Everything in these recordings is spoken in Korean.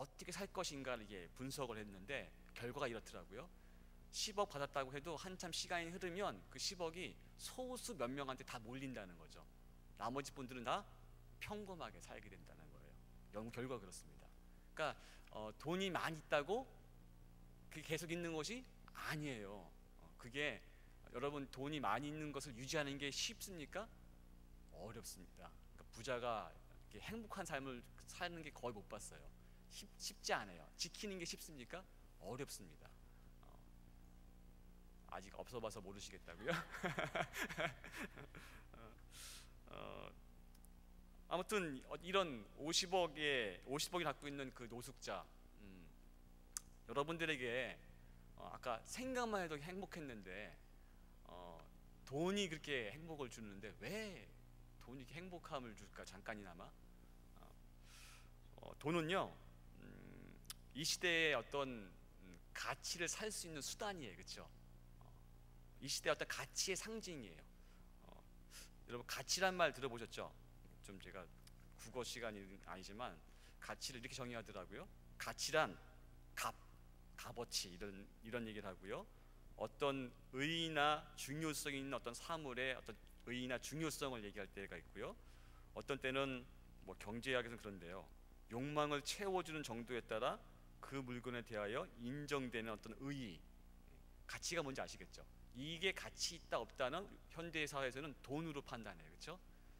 어떻게 살 것인가를 이게 분석을 했는데 결과가 이렇더라고요. 10억 받았다고 해도 한참 시간이 흐르면 그 10억이 소수 몇 명한테 다 몰린다는 거죠. 나머지 분들은 다 평범하게 살게 된다는 거예요. 연구 결과가 그렇습니다. 그러니까 돈이 많이 있다고 그게 계속 있는 것이 아니에요. 그게 여러분 돈이 많이 있는 것을 유지하는 게 쉽습니까? 어렵습니다. 그러니까 부자가 이렇게 행복한 삶을 사는 게 거의 못 봤어요. 쉽지 않아요. 지키는 게 쉽습니까? 어렵습니다. 어, 아직 없어봐서 모르시겠다고요? 어, 아무튼 이런 50억이 갖고 있는 그 노숙자, 여러분들에게 아까 생각만 해도 행복했는데 돈이 그렇게 행복을 주는데 왜 돈이 이렇게 행복함을 줄까? 잠깐이나마. 돈은요, 이 시대의 어떤 가치를 살 수 있는 수단이에요, 그렇죠? 이 시대의 어떤 가치의 상징이에요. 어, 여러분 가치란 말 들어보셨죠? 좀 제가 국어 시간이 아니지만 가치를 이렇게 정의하더라고요. 가치란 값, 값어치 이런 얘기를 하고요. 어떤 의의나 중요성 있는 어떤 사물의 어떤 의의나 중요성을 얘기할 때가 있고요. 어떤 때는 뭐 경제학에서는 그런데요. 욕망을 채워주는 정도에 따라 그 물건에 대하여 인정되는 어떤 의의, 가치가 뭔지 아시겠죠? 이게 가치 있다 없다는 현대 사회에서는 돈으로 판단해요, 그렇죠?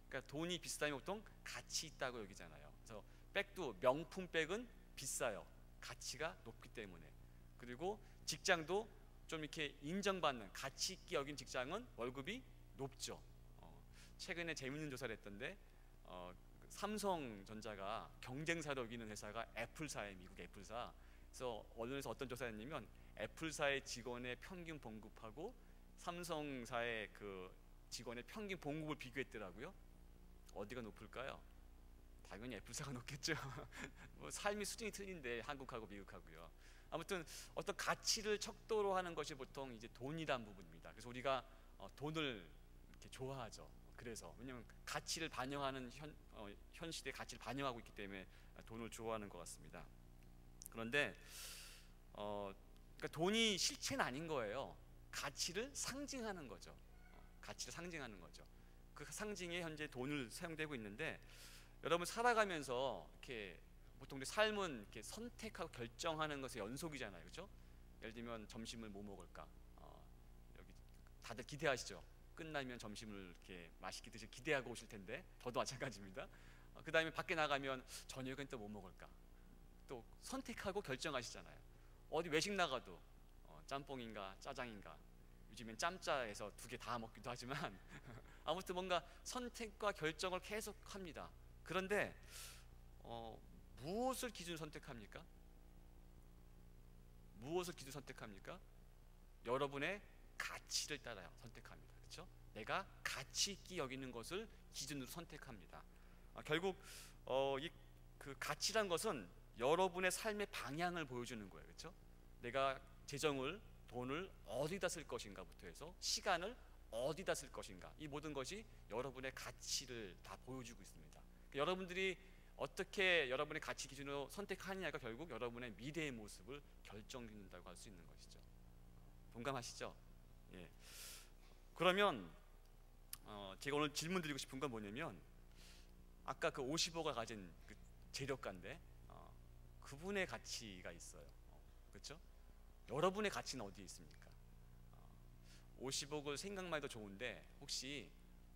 그러니까 돈이 비싸면 보통 가치 있다고 여기잖아요. 그래서 백도 명품 백은 비싸요. 가치가 높기 때문에. 그리고 직장도 좀 이렇게 인정받는 가치 있게 여긴 직장은 월급이 높죠. 최근에 재밌는 조사를 했던데 삼성전자가 경쟁사로 여기는 회사가 애플사예요. 미국 애플사. 그래서 언론에서 어떤 조사를 했냐면 애플사의 직원의 평균 봉급하고 삼성사의 그 직원의 평균 봉급을 비교했더라고요. 어디가 높을까요? 당연히 애플사가 높겠죠. 뭐 삶의 수준이 틀린데 한국하고 미국하고요. 아무튼 어떤 가치를 척도로 하는 것이 보통 이제 돈이란 부분입니다. 그래서 우리가 돈을 이렇게 좋아하죠. 그래서 왜냐하면 가치를 반영하는 현 시대 가치를 반영하고 있기 때문에 돈을 좋아하는 것 같습니다. 그런데 그러니까 돈이 실체는 아닌 거예요. 가치를 상징하는 거죠. 가치를 상징하는 거죠. 그 상징에 현재 돈을 사용되고 있는데 여러분 살아가면서 이렇게 보통 우리 삶은 이렇게 선택하고 결정하는 것의 연속이잖아요, 그렇죠? 예를 들면 점심을 뭐 먹을까? 여기 다들 기대하시죠? 끝나면 점심을 이렇게 맛있게 드실 기대하고 오실 텐데 저도 마찬가지입니다. 그 다음에 밖에 나가면 저녁은 또 뭐 먹을까? 또 선택하고 결정하시잖아요. 어디 외식 나가도 짬뽕인가 짜장인가 요즘엔 짬짜에서 두 개 다 먹기도 하지만 아무튼 뭔가 선택과 결정을 계속 합니다. 그런데 무엇을 기준으로 선택합니까? 무엇을 기준으로 선택합니까? 여러분의 가치를 따라요. 선택합니다. 그렇죠? 내가 가치 있게 여기는 것을 기준으로 선택합니다. 결국 이 그 가치란 것은 여러분의 삶의 방향을 보여주는 거예요. 그렇죠? 내가 재정을 돈을 어디다 쓸 것인가부터 해서 시간을 어디다 쓸 것인가 이 모든 것이 여러분의 가치를 다 보여주고 있습니다. 여러분들이 어떻게 여러분의 가치 기준으로 선택하느냐가 결국 여러분의 미래의 모습을 결정짓는다고 할 수 있는 것이죠. 동감하시죠? 예. 그러면 제가 오늘 질문 드리고 싶은 건 뭐냐면 아까 그 50억을 가진 그 재력가인데 그분의 가치가 있어요. 그렇죠? 여러분의 가치는 어디에 있습니까? 50억을 생각만 해도 좋은데 혹시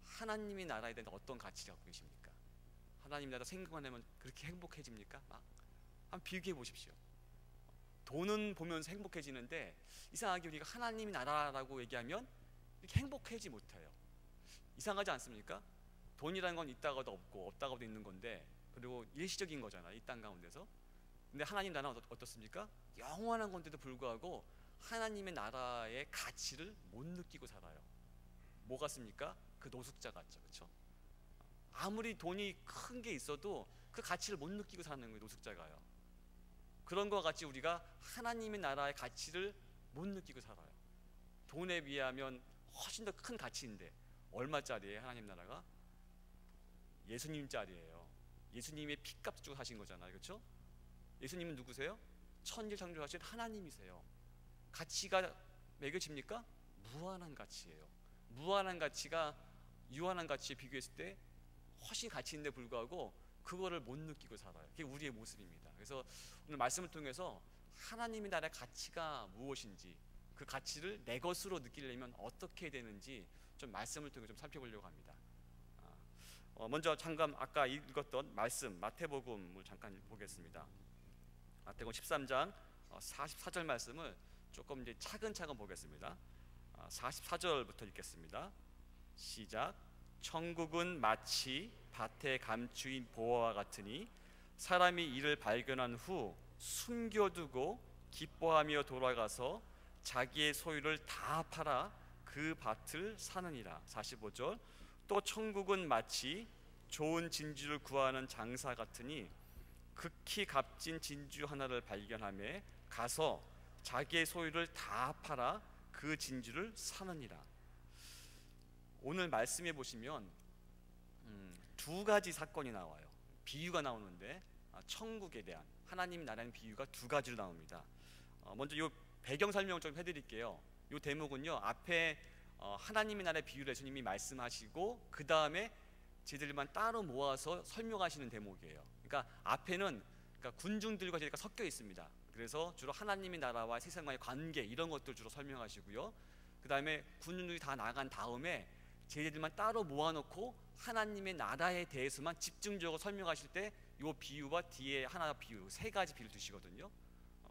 하나님의 나라에 대한 어떤 가치를 갖고 계십니까? 하나님 나라 생각만 하면 그렇게 행복해집니까? 한번 비교해 보십시오. 돈은 보면서 행복해지는데 이상하게 우리가 하나님의 나라라고 얘기하면 이렇게 행복해지지 못해요. 이상하지 않습니까? 돈이라는 건 있다가도 없고 없다가도 있는 건데 그리고 일시적인 거잖아요. 이 땅 가운데서. 근데 하나님 나라는 어떻습니까? 영원한 건데도 불구하고 하나님의 나라의 가치를 못 느끼고 살아요. 뭐 같습니까? 그 노숙자 같죠. 그렇죠? 아무리 돈이 큰 게 있어도 그 가치를 못 느끼고 사는 거예요. 노숙자가요. 그런 것과 같이 우리가 하나님의 나라의 가치를 못 느끼고 살아요. 돈에 비하면 훨씬 더 큰 가치인데 얼마짜리예요? 하나님 나라가 예수님짜리예요. 예수님의 피값 주고 사신 거잖아요. 그렇죠? 예수님은 누구세요? 천지 창조하신 하나님이세요. 가치가 매겨집니까? 무한한 가치예요. 무한한 가치가 유한한 가치에 비교했을 때 훨씬 가치 있는데 불구하고 그거를 못 느끼고 살아요. 그게 우리의 모습입니다. 그래서 오늘 말씀을 통해서 하나님의 나라의 가치가 무엇인지, 그 가치를 내 것으로 느끼려면 어떻게 되는지 좀 말씀을 통해 좀 살펴보려고 합니다. 먼저 잠깐 아까 읽었던 말씀 마태복음을 잠깐 보겠습니다. 마태복음 13장 44절 말씀을 조금 이제 차근차근 보겠습니다. 44절부터 읽겠습니다. 시작. 천국은 마치 밭에 감추인 보화와 같으니 사람이 이를 발견한 후 숨겨두고 기뻐하며 돌아가서 자기의 소유를 다 팔아 그 밭을 사느니라. 45절. 또 천국은 마치 좋은 진주를 구하는 장사 같으니 극히 값진 진주 하나를 발견하며 가서 자기의 소유를 다 팔아 그 진주를 사느니라. 오늘 말씀해 보시면 두 가지 사건이 나와요. 비유가 나오는데 천국에 대한 하나님 나라의 비유가 두 가지로 나옵니다. 먼저 이 배경 설명을 좀 해드릴게요. 이 대목은요, 앞에 하나님의 나라의 비유를 예수님이 말씀하시고 그 다음에 제들만 따로 모아서 설명하시는 대목이에요. 그러니까 앞에는 그러니까 군중들과 제가 섞여 있습니다. 그래서 주로 하나님의 나라와 세상과의 관계 이런 것들 주로 설명하시고요. 그 다음에 군중들이 다 나간 다음에 제자들만 따로 모아놓고 하나님의 나라에 대해서만 집중적으로 설명하실 때 이 비유와 뒤에 하나 비유, 세 가지 비유를 두시거든요.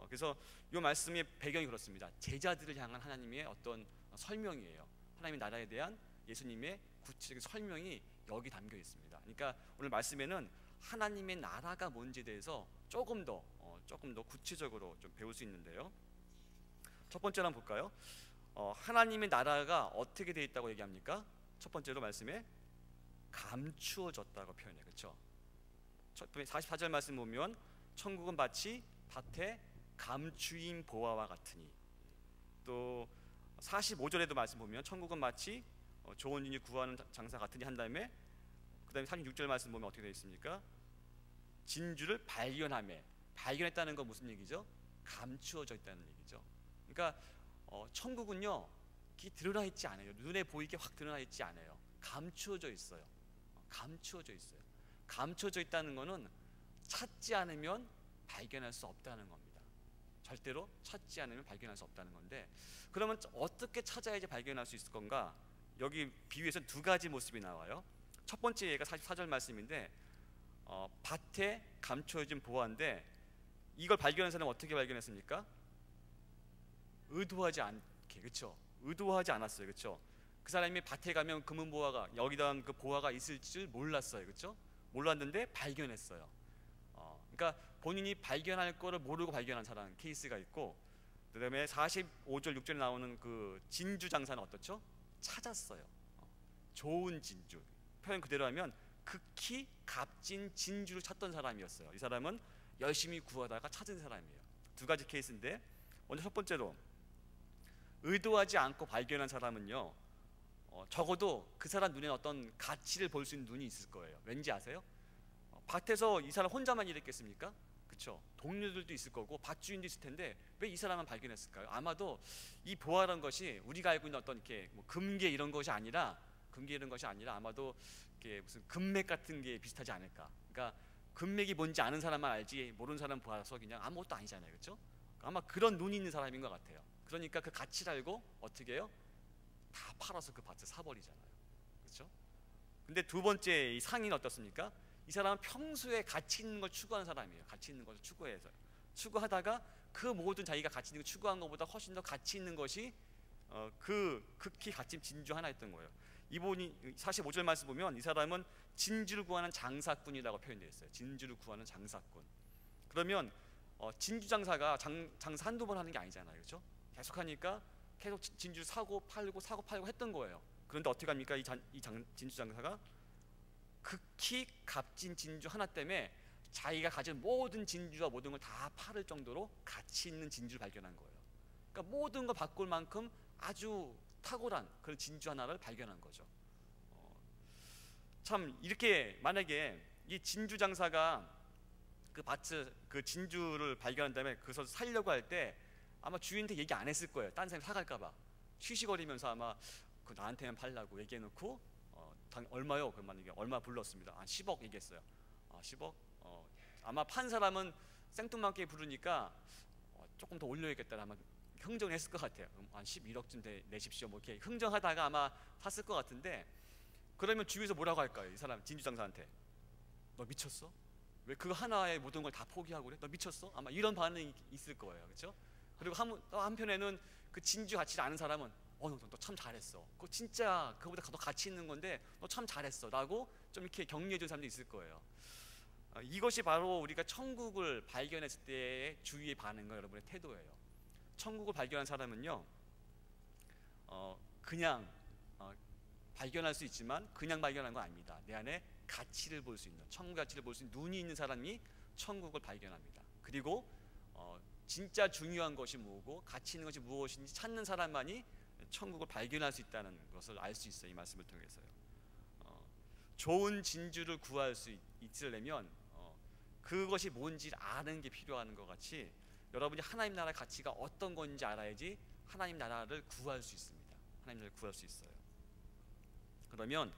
그래서 이 말씀의 배경이 그렇습니다. 제자들을 향한 하나님의 어떤 설명이에요. 하나님의 나라에 대한 예수님의 구체적인 설명이 여기 담겨 있습니다. 그러니까 오늘 말씀에는 하나님의 나라가 뭔지에 대해서 조금 더 구체적으로 좀 배울 수 있는데요. 첫 번째로 한번 볼까요? 하나님의 나라가 어떻게 되어 있다고 얘기합니까? 첫 번째로 말씀에 감추어졌다고 표현해요. 그렇죠? 44절 말씀 보면 천국은 마치 밭에 감추인 보화와 같으니, 또 45절에도 말씀 보면 천국은 마치 좋은 진주 구하는 장사 같으니 한 다음에 그 다음에 36절 말씀 보면 어떻게 되어 있습니까? 진주를 발견했다는 건 무슨 얘기죠? 감추어져 있다는 얘기죠. 그러니까 천국은요 드러나 있지 않아요. 눈에 보이게 확 드러나 있지 않아요. 감추어져 있어요. 감추어져 있다는 것은 찾지 않으면 발견할 수 없다는 겁니다. 절대로 찾지 않으면 발견할 수 없다는 건데, 그러면 어떻게 찾아야지 발견할 수 있을 건가? 여기 비유에서 두 가지 모습이 나와요. 첫 번째 얘가 44절 말씀인데 밭에 감추어진 보화인데 이걸 발견한 사람은 어떻게 발견했습니까? 의도하지 않게, 그렇죠? 의도하지 않았어요, 그렇죠? 그 사람이 밭에 가면 금은 보화가 여기다 그 보화가 있을 줄 몰랐어요, 그렇죠? 몰랐는데 발견했어요. 그러니까 본인이 발견할 거를 모르고 발견한 사람 케이스가 있고, 그다음에 45절 6절에 나오는 그 진주 장사는 어떻죠? 찾았어요. 좋은 진주, 표현 그대로 하면 극히 값진 진주를 찾던 사람이었어요. 이 사람은 열심히 구하다가 찾은 사람이에요. 두 가지 케이스인데, 먼저 첫 번째로 의도하지 않고 발견한 사람은요, 적어도 그 사람 눈에 어떤 가치를 볼 수 있는 눈이 있을 거예요. 왠지 아세요? 밭에서 이 사람 혼자만 일했겠습니까? 그렇죠? 동료들도 있을 거고 밭주인도 있을 텐데 왜 이 사람만 발견했을까요? 아마도 이 보화라는 것이 우리가 알고 있는 어떤 이렇게 뭐 금괴 이런 것이 아니라 아마도 이렇게 무슨 금맥 같은 게 비슷하지 않을까. 그러니까 금맥이 뭔지 아는 사람만 알지 모르는 사람 보아서 그냥 아무것도 아니잖아요, 그렇죠? 아마 그런 눈이 있는 사람인 것 같아요. 그러니까 그 가치를 알고 어떻게 해요? 다 팔아서 그 밭을 사버리잖아요, 그렇죠? 근데 두 번째 이 상인은 어떻습니까? 이 사람은 평소에 가치 있는 걸 추구하는 사람이에요. 가치 있는 것을 추구하다가 그 모든 자기가 가치 있는 걸 추구한 것보다 훨씬 더 가치 있는 것이 그 극히 값진 진주 하나였던 거예요. 이분이 45절 말씀 보면 이 사람은 진주를 구하는 장사꾼이라고 표현되어 있어요. 진주를 구하는 장사꾼. 그러면 진주 장사가 장사 한두 번 하는 게 아니잖아요, 그렇죠? 계속 하니까 계속 진주를 사고 팔고 했던 거예요. 그런데 어떻게 합니까? 진주 장사가 극히 값진 진주 하나 때문에 자기가 가진 모든 진주와 모든 걸 다 팔을 정도로 가치 있는 진주를 발견한 거예요. 그러니까 모든 걸 바꿀 만큼 아주 탁월한 그런 진주 하나를 발견한 거죠. 참 이렇게 만약에 이 진주 장사가 그 밭을 그 진주를 발견한 다음에 그것을 살려고 할 때 아마 주인한테 얘기 안 했을 거예요. 딴 사람이 사갈까봐 쉬쉬거리면서 아마 그 나한테만 팔라고 얘기해놓고 얼마요? 그러면 이게 얼마 불렀습니다. 한 10억 얘기했어요. 10억? 아마 판 사람은 생뚱맞게 부르니까 조금 더 올려야겠다 아마 흥정을 했을 것 같아요. 한 11억쯤 내십시오. 뭐 이렇게 흥정하다가 아마 샀을 것 같은데, 그러면 주위에서 뭐라고 할까요? 이 사람 진주장사한테 너 미쳤어? 왜 그거 하나에 모든 걸 다 포기하고 그래? 너 미쳤어? 아마 이런 반응이 있을 거예요. 그렇죠? 그리고 한편에는 그 진주 가치를 아는 사람은 너 참 잘했어. 그거 진짜 그거보다 더 가치 있는 건데 너 참 잘했어 라고 좀 이렇게 격려해 주는 사람도 있을 거예요. 이것이 바로 우리가 천국을 발견했을 때의 주위의 반응과 여러분의 태도예요. 천국을 발견한 사람은요, 그냥 발견할 수 있지만 그냥 발견한 건 아닙니다. 내 안에 가치를 볼 수 있는, 천국 가치를 볼 수 있는 눈이 있는 사람이 천국을 발견합니다. 그리고 진짜 중요한 것이 뭐고 가치 있는 것이 무엇인지 찾는 사람만이 천국을 발견할 수 있다는 것을 알 수 있어요. 이 말씀을 통해서요. 좋은 진주를 구할 수 있으려면 그것이 뭔지 아는 게 필요한 것 같이 여러분이 하나님 나라의 가치가 어떤 건지 알아야지 하나님 나라를 구할 수 있습니다. 하나님 나라를 구할 수 있어요. 그러면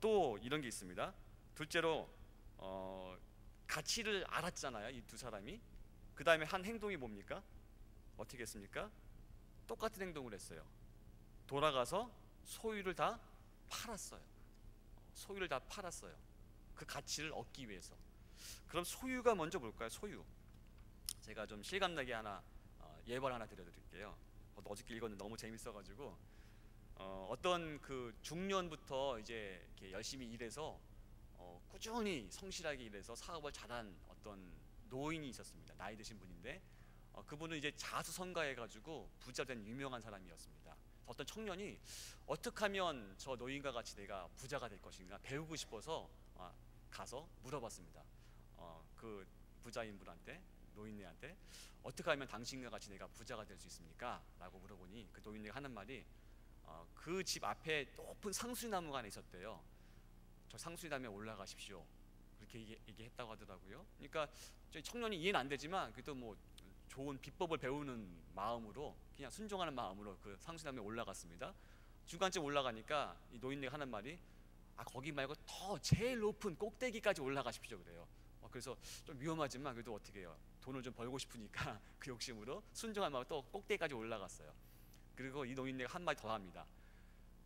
또 이런 게 있습니다. 둘째로 가치를 알았잖아요. 이 두 사람이. 그 다음에 한 행동이 뭡니까? 어떻게 했습니까? 똑같은 행동을 했어요. 돌아가서 소유를 다 팔았어요. 소유를 다 팔았어요. 그 가치를 얻기 위해서. 그럼 소유가 먼저 뭘까요? 소유. 제가 좀 실감나게 하나 예발 하나 드려드릴게요. 어저께 읽었는데 너무 재밌어가지고 어떤 그 중년부터 이제 이렇게 열심히 일해서 꾸준히 성실하게 일해서 사업을 잘한 어떤 노인이 있었습니다. 나이 드신 분인데 그분은 이제 자수성가해가지고 부자 된 유명한 사람이었습니다. 어떤 청년이 어떻게 하면 저 노인과 같이 내가 부자가 될 것인가 배우고 싶어서 가서 물어봤습니다. 그 부자인 분한테, 노인네한테 어떻게 하면 당신과 같이 내가 부자가 될 수 있습니까? 라고 물어보니 그 노인네가 하는 말이 그 집 앞에 높은 상수리나무가 하나 있었대요. 저 상수리나무에 올라가십시오. 그렇게 얘기했다고 하더라고요. 그러니까 청년이 이해는 안 되지만 그래도 뭐 좋은 비법을 배우는 마음으로 그냥 순종하는 마음으로 그 상수리나무에 올라갔습니다. 중간쯤 올라가니까 이 노인네가 하는 말이 거기 말고 더 제일 높은 꼭대기까지 올라가십시오 그래요. 그래서 좀 위험하지만 그래도 어떻게 해요? 돈을 좀 벌고 싶으니까 그 욕심으로 순종한 마음으로 또 꼭대기까지 올라갔어요. 그리고 이 노인네가 한 마디 더 합니다.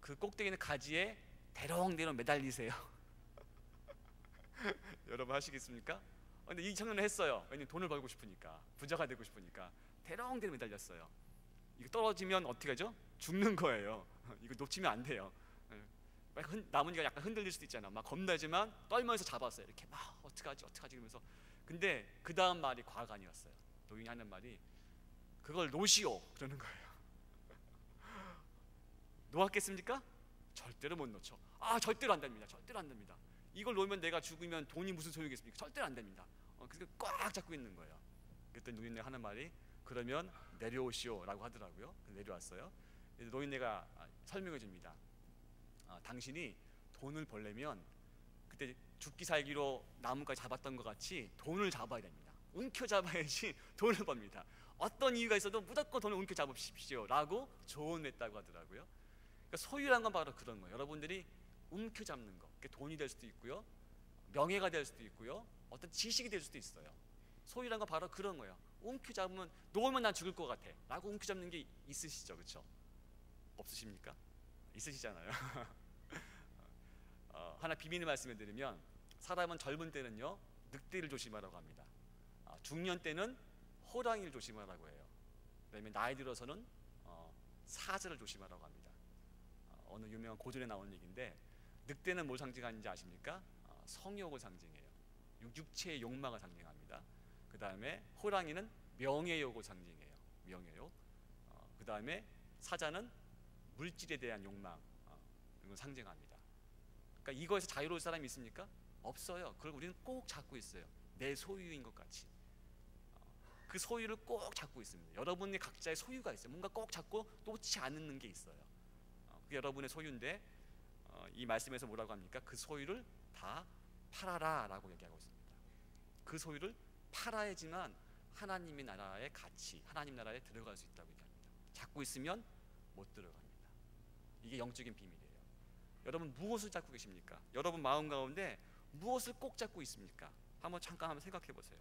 그 꼭대기는 가지에 대롱대롱 매달리세요. 여러분 하시겠습니까? 근데 이 청년은 했어요. 왜냐면 돈을 벌고 싶으니까, 부자가 되고 싶으니까 대롱대롱 매달렸어요. 이거 떨어지면 어떻게 하죠? 죽는 거예요. 이거 놓치면 안 돼요. 나뭇잎가 약간 흔들릴 수도 있잖아. 막 겁나지만 떨면서 잡았어요. 이렇게 막 어떡하지 그러면서. 근데 그 다음 말이 과가 아니었어요. 노인이 하는 말이 그걸 놓으시오 그러는 거예요. 놓았겠습니까? 절대로 못 놓죠. 절대로 안 됩니다. 절대로 안 됩니다. 이걸 놓으면 내가 죽으면 돈이 무슨 소용이겠습니까? 절대로 안 됩니다. 그래서 꽉 잡고 있는 거예요. 그때 노인네 하는 말이 그러면 내려오시오 라고 하더라고요. 내려왔어요. 노인네가 설명해 줍니다. 당신이 돈을 벌려면 그때 죽기 살기로 나무까지 잡았던 것 같이 돈을 잡아야 됩니다. 움켜잡아야지 돈을 법니다. 어떤 이유가 있어도 무조건 돈을 움켜잡으십시오 라고 조언했다고 하더라고요. 그러니까 소유란 건 바로 그런 거예요. 여러분들이 움켜잡는 거. 그게 돈이 될 수도 있고요, 명예가 될 수도 있고요, 어떤 지식이 될 수도 있어요. 소유란 건 바로 그런 거예요. 움켜잡으면 놓으면 난 죽을 것 같아 라고 움켜잡는 게 있으시죠? 그렇죠? 없으십니까? 있으시잖아요. 하나 비밀을 말씀해 드리면 사람은 젊은 때는요 늑대를 조심하라고 합니다. 중년 때는 호랑이를 조심하라고 해요. 그다음에 나이 들어서는 사자를 조심하라고 합니다. 어느 유명한 고전에 나오는 얘기인데 늑대는 뭘 상징하는지 아십니까? 성욕을 상징해요. 육체의 욕망을 상징합니다. 그 다음에 호랑이는 명예욕을 상징해요. 명예욕. 그 다음에 사자는 물질에 대한 욕망, 이걸 상징합니다. 그러니까 이거에서 자유로울 사람이 있습니까? 없어요. 그걸 우리는 꼭 잡고 있어요. 내 소유인 것 같이. 그 소유를 꼭 잡고 있습니다. 여러분의 각자의 소유가 있어요. 뭔가 꼭 잡고 놓지 않는 게 있어요. 그게 여러분의 소유인데 이 말씀에서 뭐라고 합니까? 그 소유를 다 팔아라 라고 얘기하고 있습니다. 그 소유를 팔아야지만 하나님의 나라의 가치, 하나님 나라에 들어갈 수 있다고 얘기합니다. 잡고 있으면 못 들어갑니다. 이게 영적인 비밀이에요. 여러분 무엇을 잡고 계십니까? 여러분 마음 가운데 무엇을 꼭 잡고 있습니까? 잠깐 한번 생각해 보세요.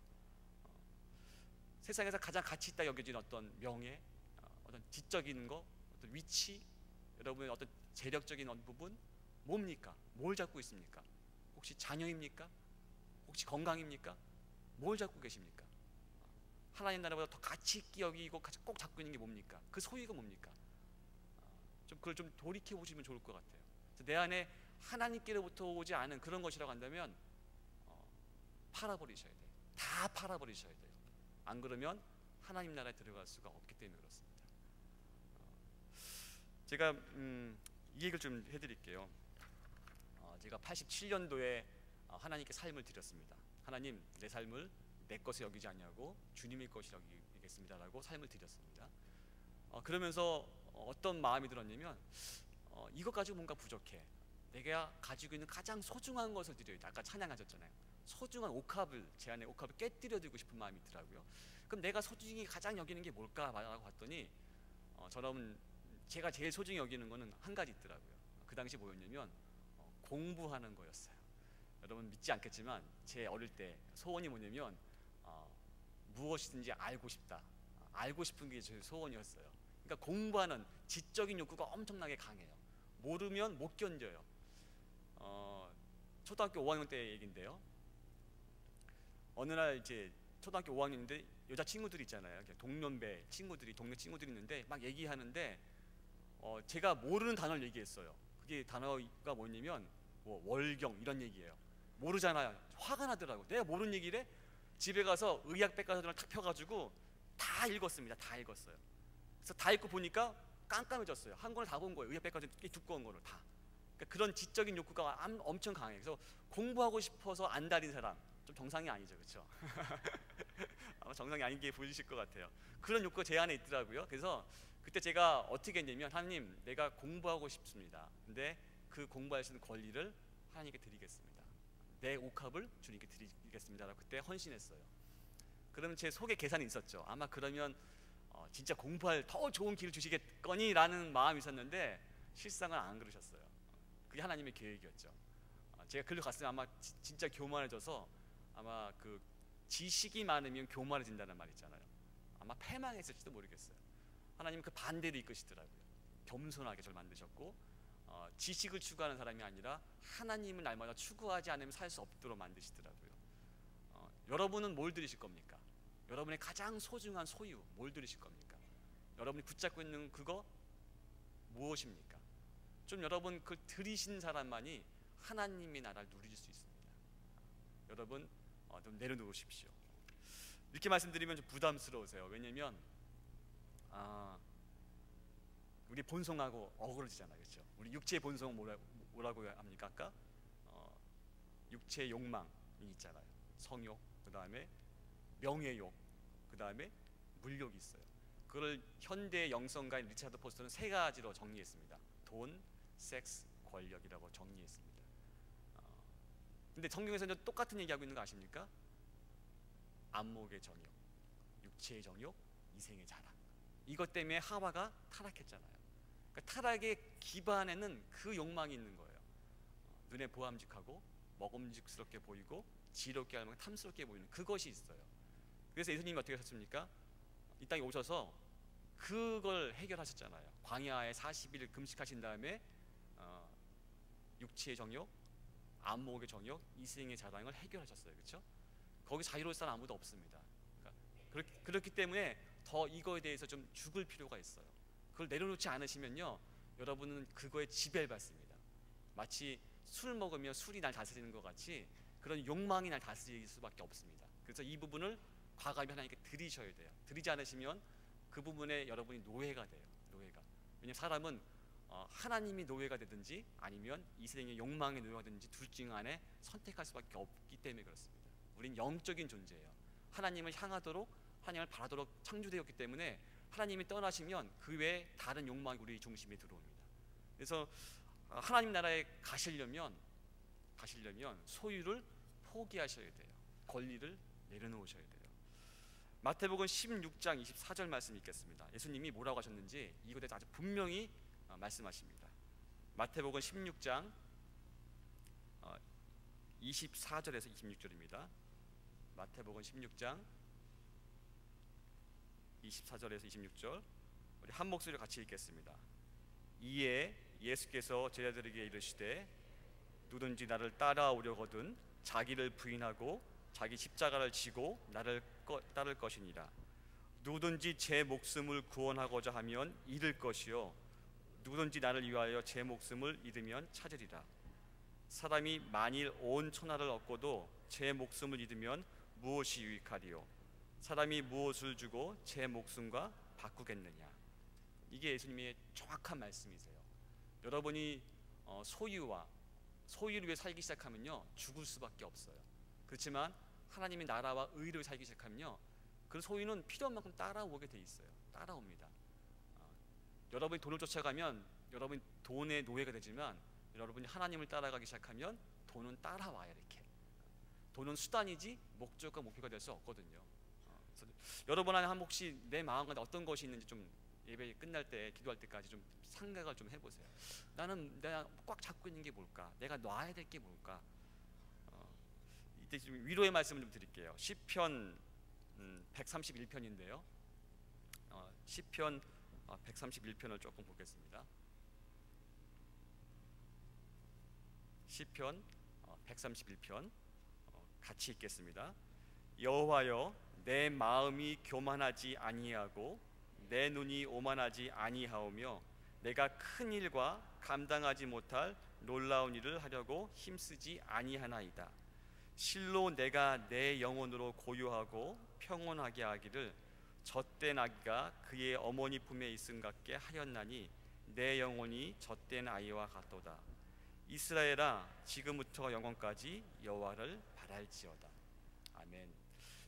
세상에서 가장 가치 있다 여겨지는 어떤 명예, 어떤 지적인 거, 어떤 위치, 여러분의 어떤 재력적인 어떤 부분 뭡니까? 뭘 잡고 있습니까? 혹시 자녀입니까? 혹시 건강입니까? 뭘 잡고 계십니까? 하나님 나라보다 더 가치 있게 여기고 꼭 잡고 있는 게 뭡니까? 그 소유가 뭡니까? 그걸 좀 돌이켜 보시면 좋을 것 같아요. 내 안에 하나님께로부터 오지 않은 그런 것이라고 한다면 팔아버리셔야 돼요. 다 팔아버리셔야 돼요. 안 그러면 하나님 나라에 들어갈 수가 없기 때문에 그렇습니다. 제가 이 얘기를 좀 해드릴게요. 제가 87년도에 하나님께 삶을 드렸습니다. 하나님, 내 삶을 내 것을 여기지 않냐고 주님의 것이 여기겠습니다라고 삶을 드렸습니다. 그러면서 어떤 마음이 들었냐면 이것 가지고 뭔가 부족해. 내가 가지고 있는 가장 소중한 것을 드려야 돼. 아까 찬양하셨잖아요. 소중한 옥합을, 제 안에 옥합을 깨뜨려 드리고 싶은 마음이 있더라고요. 그럼 내가 소중히 가장 여기는 게 뭘까 라고 봤더니 저는 제가 제일 소중히 여기는 거는 한 가지 있더라고요. 그 당시 뭐였냐면 공부하는 거였어요. 여러분 믿지 않겠지만 제 어릴 때 소원이 뭐냐면 무엇이든지 알고 싶다. 알고 싶은 게 제 소원이었어요. 그러니까 공부하는 지적인 욕구가 엄청나게 강해요. 모르면 못 견뎌요. 초등학교 5학년 때 얘기인데요. 어느 날 이제 초등학교 5학년인데 여자 친구들이 있잖아요. 동년배 친구들이, 동네 친구들이 있는데 막 얘기하는데 제가 모르는 단어를 얘기했어요. 그게 단어가 뭐냐면 뭐 월경 이런 얘기예요. 모르잖아요. 화가 나더라고. 내가 모르는 얘기를 해? 집에 가서 의학백과사전을 탁 펴가지고 다 읽었습니다. 다 읽었어요. 그래서 다 읽고 보니까 깜깜해졌어요. 한 권을 다 본 거예요. 의학백과사전 꽤 두꺼운 거를 다. 그러니까 그런 지적인 욕구가 엄청 강해요. 그래서 공부하고 싶어서 안달인 사람 좀 정상이 아니죠, 그렇죠? 아마 정상이 아닌 게 보이실 것 같아요. 그런 욕구가 제 안에 있더라고요. 그래서 그때 제가 어떻게 했냐면 하나님, 내가 공부하고 싶습니다. 근데 그 공부할 수 있는 권리를 하나님께 드리겠습니다. 내 옥합을 주님께 드리겠습니다라고 그때 헌신했어요. 그러면 제 속에 계산이 있었죠. 아마 그러면 진짜 공부할 더 좋은 길을 주시겠거니라는 마음이 있었는데 실상은 안 그러셨어요. 그게 하나님의 계획이었죠. 제가 글로 갔으면 아마 진짜 교만해져서 아마 그 지식이 많으면 교만해진다는 말 있잖아요. 아마 패망했을지도 모르겠어요. 하나님은 그 반대로 이끄시더라고요. 겸손하게 저를 만드셨고 지식을 추구하는 사람이 아니라 하나님을 날마다 추구하지 않으면 살 수 없도록 만드시더라고요. 여러분은 뭘 드리실 겁니까? 여러분의 가장 소중한 소유 뭘 드리실 겁니까? 여러분이 붙잡고 있는 그거 무엇입니까? 좀 여러분 그걸 드리신 사람만이 하나님의 나라를 누릴 수 있습니다. 여러분 좀 내려놓으십시오. 이렇게 말씀드리면 좀 부담스러우세요. 왜냐면 우리 본성하고 어그러지잖아요, 그렇죠? 우리 육체의 본성은 뭐라고 합니까? 아까 육체의 욕망이 있잖아요. 성욕, 그 다음에 명예욕, 그 다음에 물욕이 있어요. 그걸 현대 영성가인 리차드 포스터는 세 가지로 정리했습니다. 돈, 섹스, 권력이라고 정리했습니다. 근데 성경에서는 똑같은 얘기하고 있는 거 아십니까? 안목의 정욕, 육체의 정욕, 이생의 자랑. 이것 때문에 하와가 타락했잖아요. 그러니까 타락의 기반에는 그 욕망이 있는 거예요. 눈에 보암직하고 먹음직스럽게 보이고 지롭게 하면 탐스럽게 보이는 그것이 있어요. 그래서 예수님이 어떻게 하셨습니까? 이 땅에 오셔서 그걸 해결하셨잖아요. 광야에 40일 금식하신 다음에 육체의 정욕, 안목의 정욕, 이생의 자랑을 해결하셨어요. 그렇죠? 거기 자유로울 사람 아무도 없습니다. 그러니까 그렇기 때문에 더 이거에 대해서 좀 죽을 필요가 있어요. 그걸 내려놓지 않으시면요, 여러분은 그거에 지배받습니다. 마치 술 먹으면 술이 날 다스리는 것 같이 그런 욕망이 날 다스릴 수밖에 없습니다. 그래서 이 부분을 과감히 하나님께 드리셔야 돼요. 드리지 않으시면 그 부분에 여러분이 노예가 돼요. 노예가. 왜냐하면 사람은 하나님이 노예가 되든지 아니면 이 세상의 욕망의 노예가 되든지 둘 중 안에 선택할 수밖에 없기 때문에 그렇습니다. 우린 영적인 존재예요. 하나님을 향하도록, 하나님을 바라도록 창조되었기 때문에 하나님이 떠나시면 그 외에 다른 욕망이 우리 중심에 들어옵니다. 그래서 하나님 나라에 가시려면 소유를 포기하셔야 돼요. 권리를 내려놓으셔야 돼요. 마태복음 16장 24절 말씀 읽겠습니다. 예수님이 뭐라고 하셨는지 이것에 대해서 아주 분명히 말씀하십니다. 마태복음 16장 24절에서 26절입니다. 마태복음 16장 24절에서 26절, 우리 한 목소리로 같이 읽겠습니다. 이에 예수께서 제자들에게 이르시되 누구든지 나를 따라오려거든 자기를 부인하고 자기 십자가를 지고 나를 따를 것이니라. 누구든지 제 목숨을 구원하고자 하면 잃을 것이요 누구든지 나를 위하여 제 목숨을 잃으면 찾으리라. 사람이 만일 온 천하를 얻고도 제 목숨을 잃으면 무엇이 유익하리요? 사람이 무엇을 주고 제 목숨과 바꾸겠느냐? 이게 예수님의 정확한 말씀이세요. 여러분이 소유를 위해 살기 시작하면요 죽을 수밖에 없어요. 그렇지만 하나님의 나라와 의를 살기 시작하면요 그 소유는 필요한 만큼 따라오게 돼 있어요. 따라옵니다. 여러분이 돈을 쫓아가면 여러분이 돈의 노예가 되지만 여러분이 하나님을 따라가기 시작하면 돈은 따라와요. 이렇게 돈은 수단이지 목적과 목표가 될 수 없거든요. 여러분 안에 혹시 내 마음 가운데 어떤 것이 있는지 좀 예배 끝날 때 기도할 때까지 좀 생각을 좀 해보세요. 내가 꽉 잡고 있는 게 뭘까? 내가 놔야 될 게 뭘까? 이때 좀 위로의 말씀을 좀 드릴게요. 시편 131편인데요. 시편 131편을 조금 보겠습니다. 시편 131편 같이 읽겠습니다. 여호와여, 내 마음이 교만하지 아니하고 내 눈이 오만하지 아니하오며 내가 큰 일과 감당하지 못할 놀라운 일을 하려고 힘쓰지 아니하나이다. 실로 내가 내 영혼으로 고요하고 평온하게 하기를 젖된 아기가 그의 어머니 품에 있음 같게 하였나니 내 영혼이 젖된 아이와 같도다. 이스라엘아, 지금부터 영원까지 여호와를 바랄지어다. 아멘.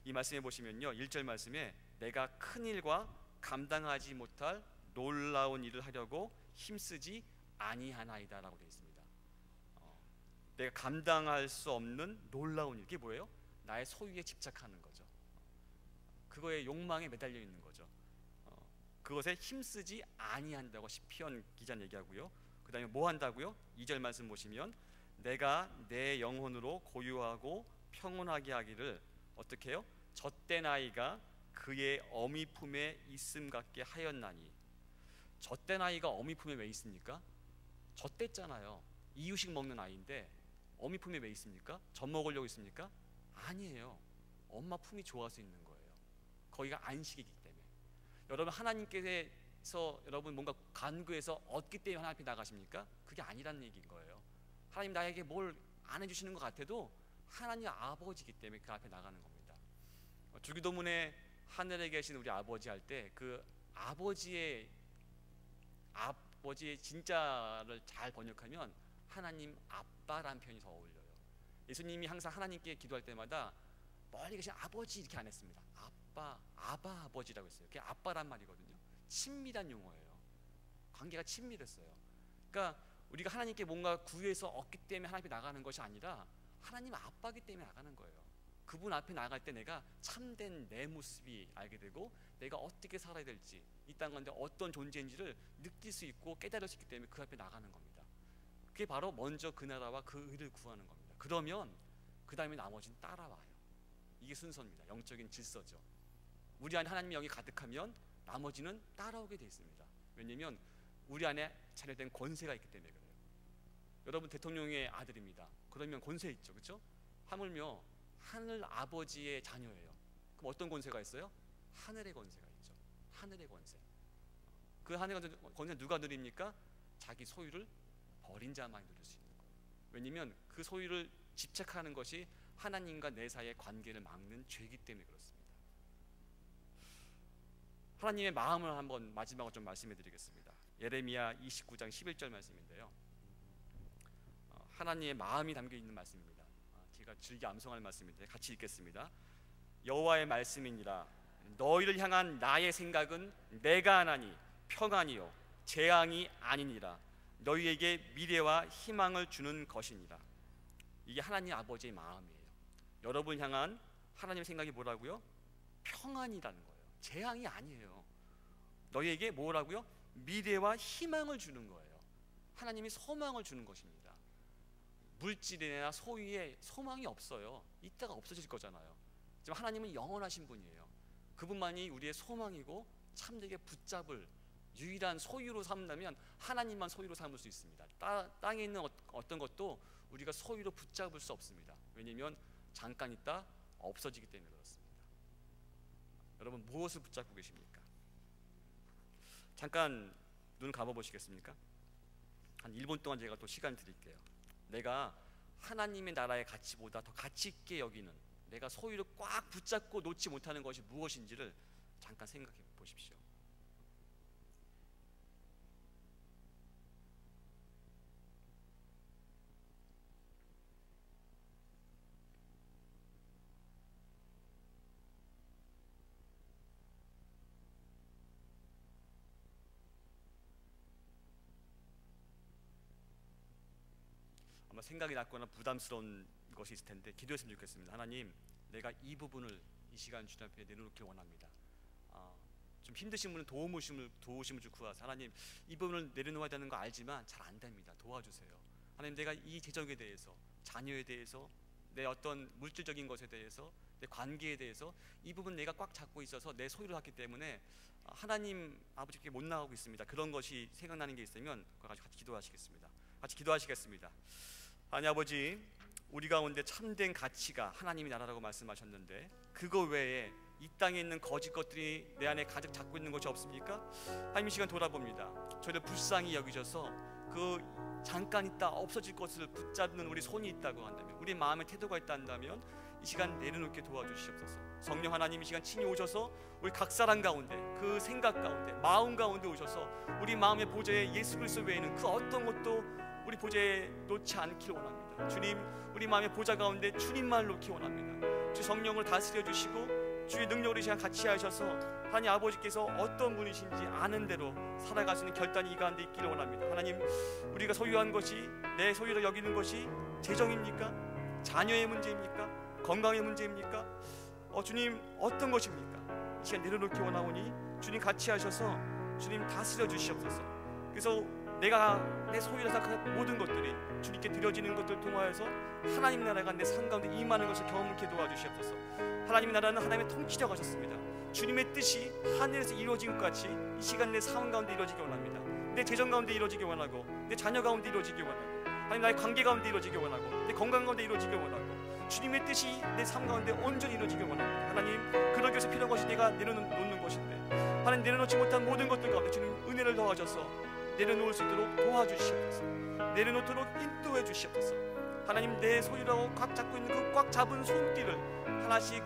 이 말씀에 보시면요 1절 말씀에 내가 큰 일과 감당하지 못할 놀라운 일을 하려고 힘쓰지 아니하나이다 라고 되어 있습니다. 내가 감당할 수 없는 놀라운 일, 이게 뭐예요? 나의 소유에 집착하는 거죠. 그거에 욕망에 매달려 있는 거죠. 그것에 힘쓰지 아니한다고 시편 기자는 얘기하고요. 그 다음에 뭐 한다고요? 2절 말씀 보시면 내가 내 영혼으로 고요하고 평온하게 하기를 어떻게 해요? 젖된 아이가 그의 어미 품에 있음 같게 하였나니. 젖된 아이가 어미 품에 왜 있습니까? 젖됐잖아요. 이유식 먹는 아이인데 어미 품에 왜 있습니까? 젖 먹으려고 있습니까? 아니에요. 엄마 품이 좋아서 있는 거예요. 거기가 안식이기 때문에. 여러분 하나님께서 여러분 뭔가 간구해서 얻기 때문에 하나님 앞에 나가십니까? 그게 아니라는 얘기인 거예요. 하나님 나에게 뭘 안 해주시는 것 같아도 하나님 아버지이기 때문에 그 앞에 나가는 겁니다. 주기도문에 하늘에 계신 우리 아버지 할 때 그 아버지의 진짜를 잘 번역하면 하나님 아빠라는 표현이 더 어울려요. 예수님이 항상 하나님께 기도할 때마다 멀리 계신 아버지 이렇게 안 했습니다. 아바 아버지라고 했어요. 그게 아빠란 말이거든요. 친밀한 용어예요. 관계가 친밀했어요. 그러니까 우리가 하나님께 뭔가 구해서 얻기 때문에 하나님 앞에 나가는 것이 아니라 하나님 아빠기 때문에 나가는 거예요. 그분 앞에 나갈 때 내가 참된 내 모습이 알게 되고 내가 어떻게 살아야 될지, 이 땅 가운데 어떤 존재인지를 느낄 수 있고 깨달을 수 있기 때문에 그 앞에 나가는 겁니다. 그게 바로 먼저 그 나라와 그 의를 구하는 겁니다. 그러면 그 다음에 나머지는 따라와요. 이게 순서입니다. 영적인 질서죠. 우리 안에 하나님의 영이 가득하면 나머지는 따라오게 되어 있습니다. 왜냐하면 우리 안에 자녀된 권세가 있기 때문에 그래요. 여러분 대통령의 아들입니다. 그러면 권세 있죠, 그렇죠? 하물며 하늘 아버지의 자녀예요. 그럼 어떤 권세가 있어요? 하늘의 권세가 있죠. 하늘의 권세. 그 하늘의 권세 누가 누립니까? 자기 소유를 버린 자만이 누릴 수 있는 거예요. 왜냐하면 그 소유를 집착하는 것이 하나님과 내 사이의 관계를 막는 죄이기 때문에 그렇습니다. 하나님의 마음을 한번 마지막으로 좀 말씀해 드리겠습니다. 예레미야 29장 11절 말씀인데요. 하나님의 마음이 담겨 있는 말씀입니다. 제가 즐겨 암송할 말씀인데 같이 읽겠습니다. 여호와의 말씀이니라. 너희를 향한 나의 생각은 내가 하나니 평안이요 재앙이 아니니라. 너희에게 미래와 희망을 주는 것이니라. 이게 하나님 아버지의 마음이에요. 여러분을 향한 하나님의 생각이 뭐라고요? 평안이라는 거예요. 재앙이 아니에요. 너희에게 뭐라고요? 미래와 희망을 주는 거예요. 하나님이 소망을 주는 것입니다. 물질이나 소유에 소망이 없어요. 이따가 없어질 거잖아요. 지금 하나님은 영원하신 분이에요. 그분만이 우리의 소망이고 참되게 붙잡을 유일한 소유로 삼는다면 하나님만 소유로 삼을 수 있습니다. 땅에 있는 어떤 것도 우리가 소유로 붙잡을 수 없습니다. 왜냐하면 잠깐 있다 없어지기 때문에 그렇습니다. 여러분 무엇을 붙잡고 계십니까? 잠깐 눈 감아 보시겠습니까? 한 1분 동안 제가 또 시간 드릴게요. 내가 하나님의 나라의 가치보다 더 가치 있게 여기는, 내가 소유를 꽉 붙잡고 놓지 못하는 것이 무엇인지를 잠깐 생각해 보십시오. 아마 생각이 났거나 부담스러운 것이 있을 텐데 기도했으면 좋겠습니다. 하나님, 내가 이 부분을 이 시간 주님 앞에 내놓기 원합니다. 좀 힘드신 분은 도우심을 좀 구하세요. 하나님, 이 부분을 내려놓아야 되는 거 알지만 잘 안 됩니다. 도와주세요. 하나님, 내가 이 재정에 대해서, 자녀에 대해서, 내 어떤 물질적인 것에 대해서, 내 관계에 대해서 이 부분 내가 꽉 잡고 있어서 내 소유를 했기 때문에 하나님 아버지께 못 나가고 있습니다. 그런 것이 생각나는 게 있으면 그거 가지고 같이 기도하시겠습니다. 같이 기도하시겠습니다. 하나님 아버지, 우리 가운데 참된 가치가 하나님의 나라라고 말씀하셨는데 그거 외에 이 땅에 있는 거짓 것들이 내 안에 가득 잡고 있는 것이 없습니까? 하나님, 이 시간 돌아봅니다. 저희를 불쌍히 여기셔서 그 잠깐 있다 없어질 것을 붙잡는 우리 손이 있다고 한다면, 우리 마음의 태도가 있다 한다면 이 시간 내려놓게 도와주시옵소서. 성령 하나님, 이 시간 친히 오셔서 우리 각 사람 가운데, 그 생각 가운데, 마음 가운데 오셔서 우리 마음의 보좌에 예수 그리스도 외에는 그 어떤 것도 우리 보좌에 놓지 않기를 원합니다. 주님, 우리 마음의 보좌 가운데 주님만 놓기 원합니다. 주 성령을 다스려 주시고 주의 능력으로 이 시간 같이 하셔서 하나님 아버지께서 어떤 분이신지 아는 대로 살아갈 수 있는 결단이 이 가운데 있기를 원합니다. 하나님, 우리가 소유한 것이, 내 소유로 여기는 것이 재정입니까? 자녀의 문제입니까? 건강의 문제입니까? 주님, 어떤 것입니까? 이 시간 내려놓기 원하오니 주님 같이 하셔서 주님 다스려 주시옵소서. 그래서 내가 내 소유라 생각하는 모든 것들이 주님께 드려지는 것들을 통하여서 하나님 나라가 내 삶 가운데 임하는 것을 경험케 도와주시옵소서. 하나님의 나라는 하나님의 통치자가 하셨습니다. 주님의 뜻이 하늘에서 이루어진 것 같이 이 시간 내 삶 가운데 이루어지기 원합니다. 내 재정 가운데 이루어지기 원하고, 내 자녀 가운데 이루어지기 원하고, 하나님 나의 관계 가운데 이루어지기 원하고, 내 건강 가운데 이루어지기 원하고, 주님의 뜻이 내 삶 가운데 온전히 이루어지기 원합니다. 하나님, 그러기 위해서 필요한 것이 내가 내려놓는 것인데, 하나님 내려놓지 못한 모든 것들 가운데 주님 은혜를 더하셔서 내려놓을 수 있도록 도와주시옵소서. 내려놓도록 인도해 주시옵소서. 하나님, 내 소유라고 꽉 잡고 있는 그 꽉 잡은 손길을 하나씩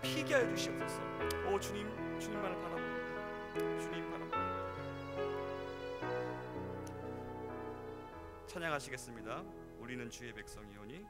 피게 하여 주시옵소서. 오 주님, 주님만을 바라봅니다. 주님 바라봅니다. 찬양하시겠습니다. 우리는 주의 백성이오니